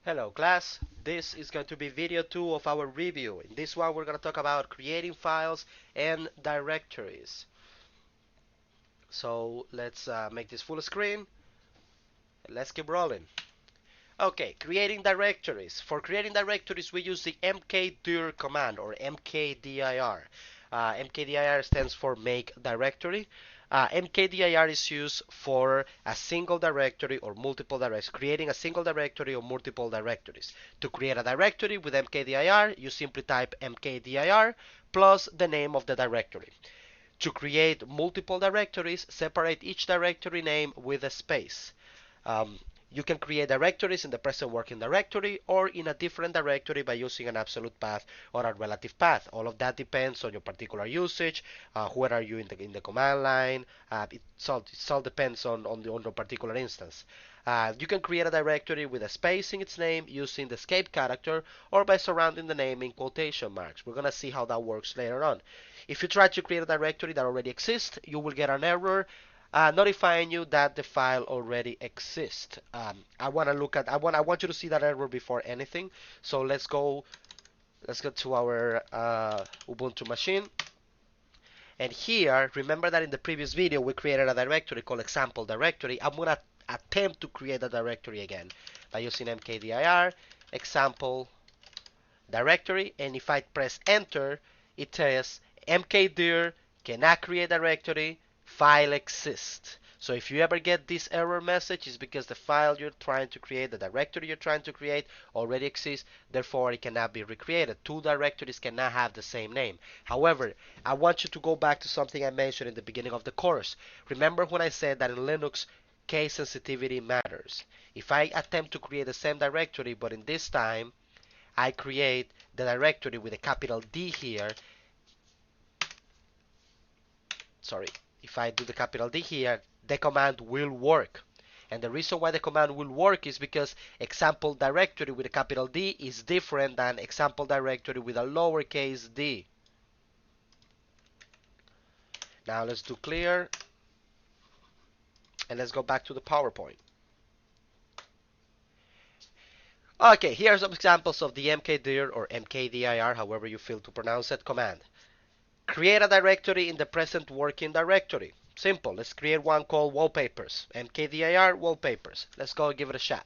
Hello class, this is going to be video 2 of our review. In this one we're going to talk about creating files and directories. So let's make this full screen. Let's keep rolling. Okay, creating directories. For creating directories we use the mkdir command or mkdir. Mkdir stands for make directory. Mkdir is used for a single directory or multiple directories, creating a single directory or multiple directories. To create a directory with mkdir, you simply type mkdir plus the name of the directory. To create multiple directories, separate each directory name with a space. Um, you can create directories in the present working directory or in a different directory by using an absolute path or a relative path. All of that depends on your particular usage. Where are you in the command line? It all depends on the particular instance. You can create a directory with a space in its name using the escape character or by surrounding the name in quotation marks. We're going to see how that works later on. If you try to create a directory that already exists, you will get an error notifying you that the file already exists. I want you to see that error before anything. So let's go to our Ubuntu machine. And here, remember that in the previous video we created a directory called example directory. I'm gonna attempt to create a directory again by using mkdir example directory, and if I press enter, it says mkdir cannot create directory, file exists. So if you ever get this error message, it's because the file you're trying to create, the directory you're trying to create already exists, therefore it cannot be recreated. Two directories cannot have the same name. However, I want you to go back to something I mentioned in the beginning of the course. Remember when I said that in Linux case sensitivity matters. If I attempt to create the same directory, but in this time I create the directory with a capital D here, sorry, if I do the capital D here, the command will work. And the reason why the command will work is because example directory with a capital D is different than example directory with a lowercase d. Now let's do clear and let's go back to the PowerPoint. Okay, here are some examples of the mkdir or mkdir, however you feel to pronounce that command. Create a directory in the present working directory. Simple. Let's create one called wallpapers. mkdir wallpapers. Let's go give it a shot.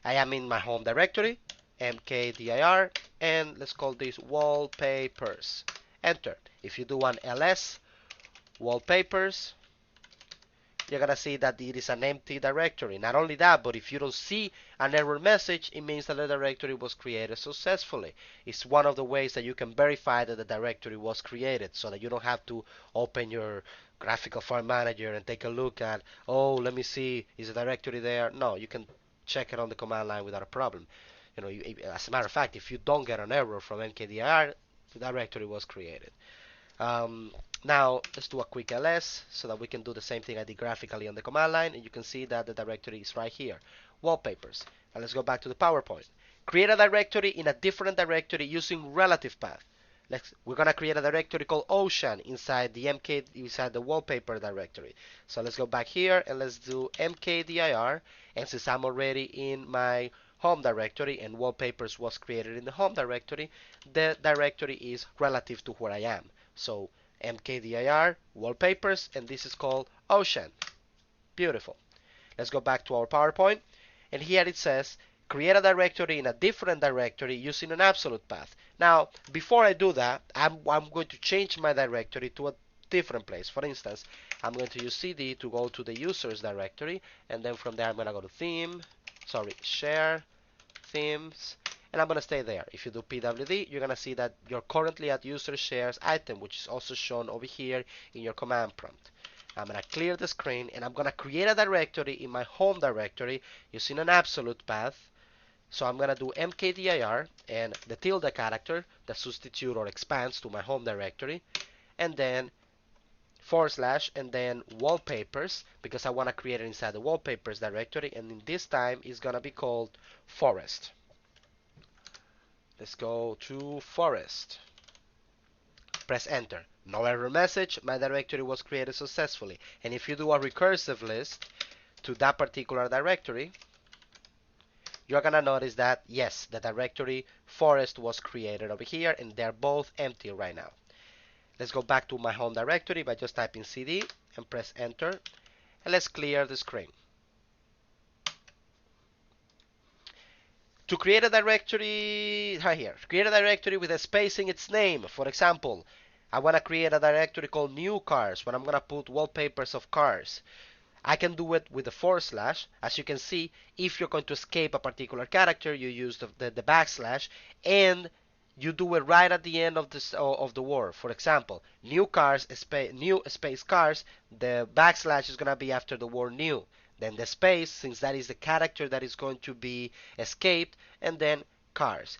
I am in my home directory, mkdir, and let's call this wallpapers. Enter. If you do one ls wallpapers, you're gonna see that it is an empty directory. Not only that, but if you don't see an error message, it means that the directory was created successfully. It's one of the ways that you can verify that the directory was created, so that you don't have to open your graphical file manager and take a look at, oh, let me see, is the directory there? No, you can check it on the command line without a problem. As a matter of fact, if you don't get an error from mkdir, the directory was created. Um, Now let's do a quick ls so that we can do the same thing I did graphically on the command line, and you can see that the directory is right here, wallpapers. And let's go back to the PowerPoint. Create a directory in a different directory using relative path. We're gonna create a directory called ocean inside the wallpaper directory. So let's go back here and let's do mkdir, and since I'm already in my home directory and wallpapers was created in the home directory, the directory is relative to where I am. So mkdir wallpapers, and this is called ocean. Beautiful. Let's go back to our PowerPoint, and here it says create a directory in a different directory using an absolute path. Now before I do that, I'm going to change my directory to a different place. For instance, I'm going to use cd to go to the users directory, and then from there I'm going to go to share themes, and I'm going to stay there. If you do pwd, you're going to see that you're currently at user shares item, which is also shown over here in your command prompt. I'm going to clear the screen, and I'm going to create a directory in my home directory using an absolute path. So I'm going to do mkdir and the tilde character that substitute or expands to my home directory, and then / and then wallpapers, because I want to create it inside the wallpapers directory, and in this time it's going to be called forest. Let's go to forest. Press enter. No error message. My directory was created successfully. And if you do a recursive list to that particular directory, you're gonna notice that yes, the directory forest was created over here and they're both empty right now. Let's go back to my home directory by just typing cd and press enter, and let's clear the screen. To create a directory, right here, create a directory with a space in its name. For example, I want to create a directory called new cars, where I'm going to put wallpapers of cars. I can do it with a forward slash. As you can see, if you're going to escape a particular character, you use the backslash, and you do it right at the end of the word. For example, new cars, new space cars, the backslash is going to be after the word new. Then the space, since that is the character that is going to be escaped, and then cars.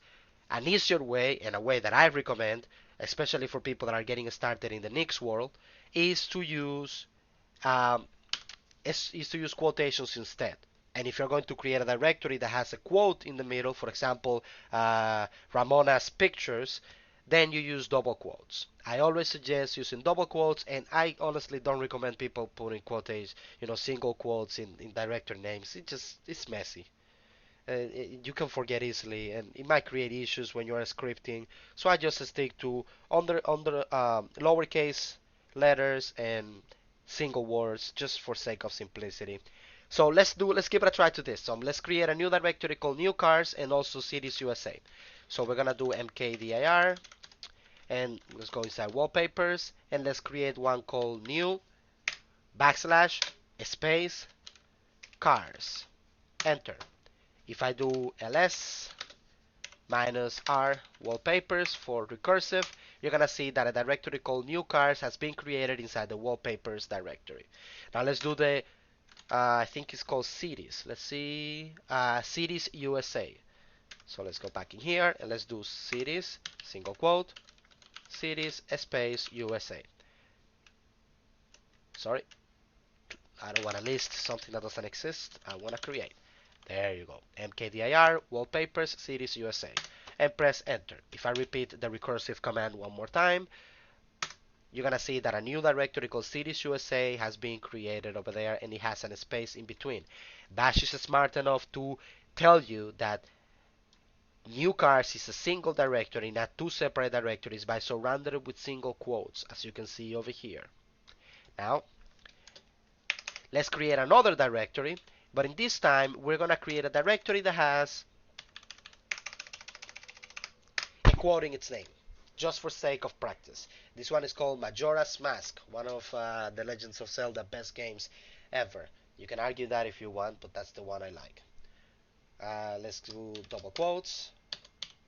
An easier way, and a way that I recommend, especially for people that are getting started in the Nix world, is to use um, is to use quotations instead. And if you're going to create a directory that has a quote in the middle, for example, Ramona's pictures, then you use double quotes. I always suggest using double quotes, and I honestly don't recommend people putting quotations, single quotes in directory names. It's messy. You can forget easily, and it might create issues when you are scripting. So I just stick to under lowercase letters and single words, just for sake of simplicity. So let's give it a try to this. So let's create a new directory called new cars and also cities USA. So we're gonna do mkdir, and let's go inside wallpapers, and let's create one called new backslash space cars. Enter. If I do ls minus r wallpapers for recursive, you're gonna see that a directory called new cars has been created inside the wallpapers directory. Now let's do the I think it's called cities. Let's see, cities USA. So let's go back in here and let's do cities, single quote, cities space USA. Sorry, I don't want to list something that doesn't exist. I want to create. There you go. mkdir wallpapers cities USA, and press enter. If I repeat the recursive command one more time, you're gonna see that a new directory called cities USA has been created over there, and it has a space in between. Bash is smart enough to tell you that new cars is a single directory, not two separate directories, by surrounding it with single quotes, as you can see over here. Now let's create another directory, but in this time we're gonna create a directory that has a quote in its name, just for sake of practice. This one is called Majora's Mask, one of the Legends of Zelda best games ever. You can argue that if you want, but that's the one I like. Let's do double quotes.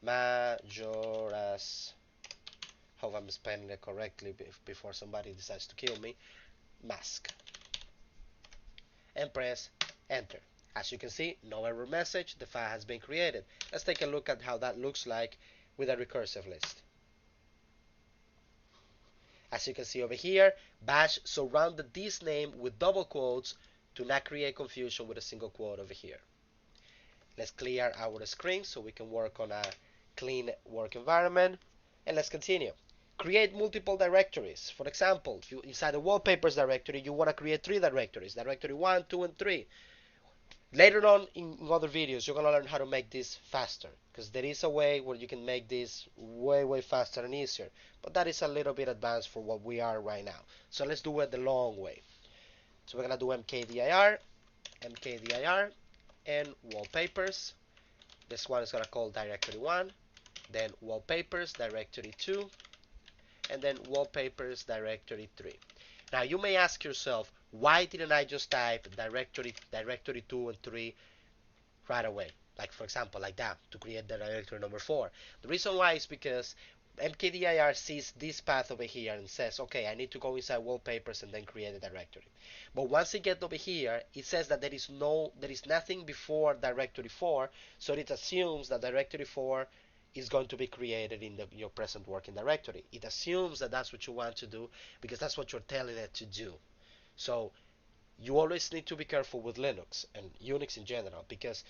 Majora's, hope I'm spelling it correctly before somebody decides to kill me, Mask. And press enter. As you can see, no error message, the file has been created. Let's take a look at how that looks like with a recursive list. As you can see over here, Bash surrounded this name with double quotes to not create confusion with a single quote over here. Let's clear our screen so we can work on a clean work environment, and let's continue. Create multiple directories. For example, if you inside the wallpapers directory, you want to create 3 directories, directory 1, 2, and 3. Later on in other videos, you're going to learn how to make this faster, because there is a way where you can make this way faster and easier, but that is a little bit advanced for what we are right now. So let's do it the long way. So we're going to do mkdir, and wallpapers. This one is going to call directory 1, then wallpapers directory 2, and then wallpapers directory 3. Now you may ask yourself, why didn't I just type directory 2 and 3 right away? Like, for example, like that, to create the directory number 4. The reason why is because mkdir sees this path over here and says, okay, I need to go inside wallpapers and then create a directory. But once it gets over here, it says that there is nothing before directory 4, so it assumes that directory 4 is going to be created in your present working directory. It assumes that that's what you want to do because that's what you're telling it to do. So you always need to be careful with Linux and Unix in general, because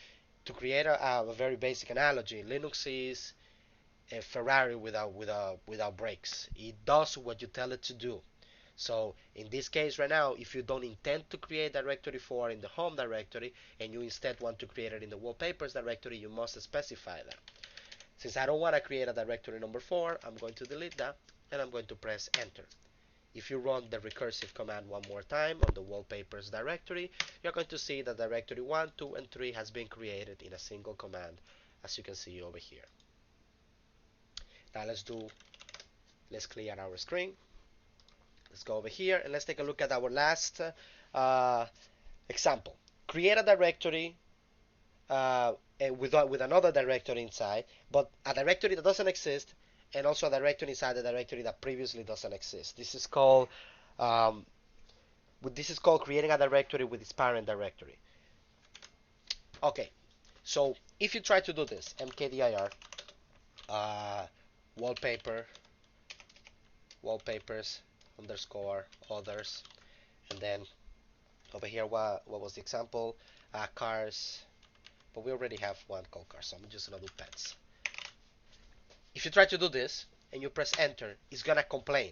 to create a very basic analogy, Linux is a Ferrari without brakes. It does what you tell it to do. So in this case right now, if you don't intend to create directory 4 in the home directory and you instead want to create it in the wallpapers directory, you must specify that. Since I don't want to create a directory number 4, I'm going to delete that and I'm going to press enter. If you run the recursive command one more time on the wallpapers directory, you're going to see that directory 1, 2, and 3 has been created in a single command, as you can see over here. Now let's clear our screen. Let's go over here and let's take a look at our last example. Create a directory with another directory inside, but a directory that doesn't exist, and also a directory inside the directory that previously doesn't exist. Um, this is called creating a directory with its parent directory. Okay, so if you try to do this, mkdir wallpaper wallpapers underscore others, and then over here what was the example? Cars, but we already have one called cars, so I'm just gonna do pets. If you try to do this and you press enter, it's gonna complain.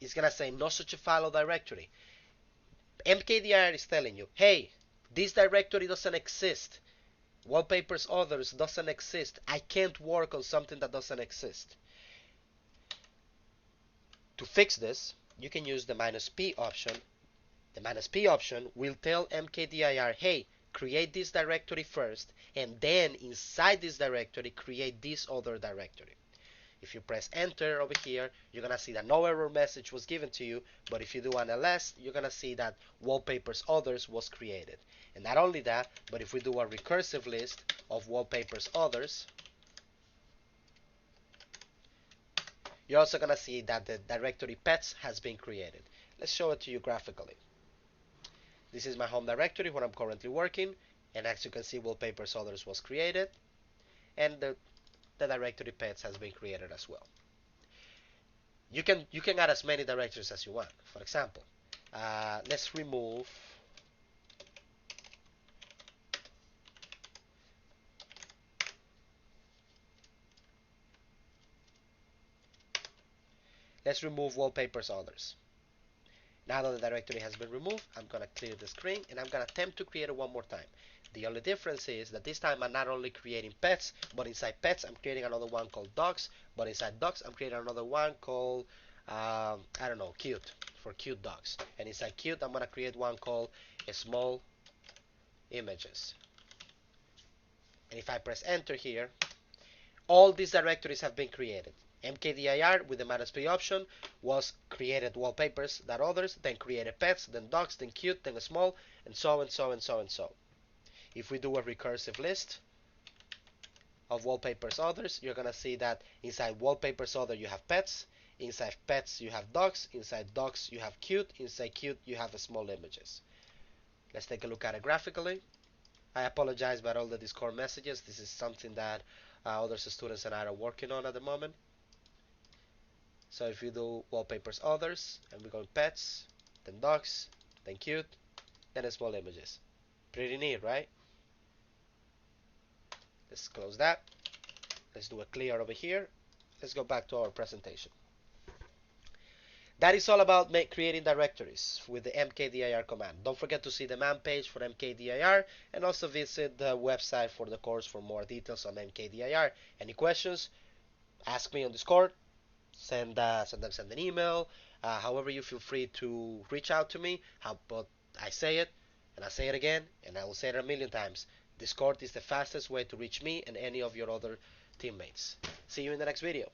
It's gonna say no such a file or directory. mkdir is telling you, hey, this directory doesn't exist. Wallpapers others doesn't exist. I can't work on something that doesn't exist. To fix this, you can use the -p option. The -p option will tell mkdir, hey, create this directory first, and then inside this directory, create this other directory. If you press enter over here, you're going to see that no error message was given to you, but if you do an ls, you're going to see that wallpapers others was created. And not only that, but if we do a recursive list of wallpapers others, you're also going to see that the directory pets has been created. Let's show it to you graphically. This is my home directory where I'm currently working, and as you can see, wallpapers others was created, and the directory pets has been created as well. You can add as many directories as you want. For example, let's remove wallpapers others. Now that the directory has been removed, I'm going to clear the screen and I'm going to attempt to create it one more time. The only difference is that this time I'm not only creating pets, but inside pets I'm creating another one called dogs, but inside dogs I'm creating another one called, I don't know, cute, for cute dogs. And inside cute I'm going to create one called small images. And if I press enter here, all these directories have been created. mkdir with the -p option was created wallpapers, that others, then created pets, then dogs, then cute, then small, and so and so and so and so. If we do a recursive list of wallpapers others, you're gonna see that inside wallpapers other you have pets, inside pets you have dogs, inside dogs you have cute, inside cute you have small images. Let's take a look at it graphically. I apologize about all the Discord messages. This is something that other students and I are working on at the moment. So if you do wallpapers others, and we go pets, then dogs, then cute, then small images. Pretty neat, right? Let's close that. Let's do a clear over here. Let's go back to our presentation. That is all about creating directories with the mkdir command. Don't forget to see the man page for mkdir and also visit the website for the course for more details on mkdir. Any questions? Ask me on Discord. Send an email. However you feel free to reach out to me. But I say it, and I say it again, and I will say it a million times. Discord is the fastest way to reach me and any of your other teammates. See you in the next video.